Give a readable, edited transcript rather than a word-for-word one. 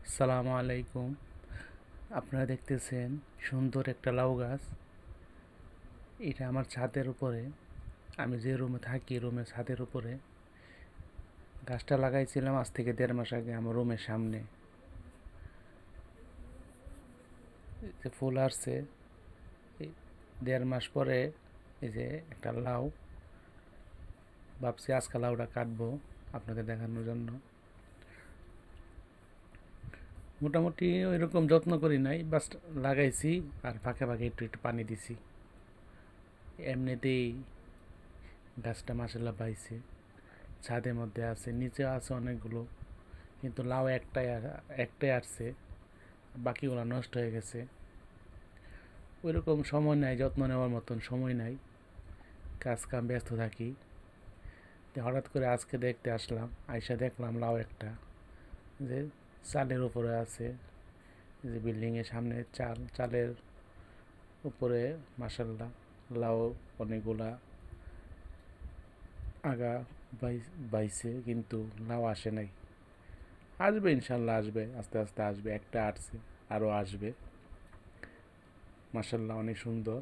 আসসালামু আলাইকুম। আপনারা দেখতেছেন সুন্দর একটা লাউ গাছ। এটা আমার ছাদের উপরে, আমি যে রুমে থাকি রুমের ছাদের উপরে গাছটা লাগাইছিলাম আজ থেকে 1.5 মাস আগে আমার রুমের সামনে। যে ফুল আসছে, এই 1.5 মাস পরে এই যে একটা লাউ, ভাবছি আজকে লাউটা কাটবো আপনাদের দেখানোর জন্য। মোটামুটি ওইরকম যত্ন করি নাই, বাস লাগাইছি আর ফাঁকে ফাঁকে একটু একটু পানি দিছি। এমনিতেই গাছটা মাশাআল্লাহ পাইছে। ছাদের মধ্যে আছে, নিচে আছে অনেকগুলো, কিন্তু লাউ একটাই আসছে, বাকিগুলো নষ্ট হয়ে গেছে। ওইরকম সময় নাই, যত্ন নেওয়ার মতন সময় নাই, কাজ কাম ব্যস্ত থাকি। তো হঠাৎ করে আজকে দেখতে আসলাম, আইসা দেখলাম লাউ একটা যে চালের উপরে আছে, যে বিল্ডিংয়ের সামনে চালের উপরে মাশাল্লাহ লাউ অনেকগুলা আগা বাইছে, কিন্তু লাউ আসে নাই। আসবে ইনশাল্লাহ, আসবে আস্তে আস্তে আসবে। একটা আসছে, আরও আসবে। মাশাল্লাহ অনেক সুন্দর।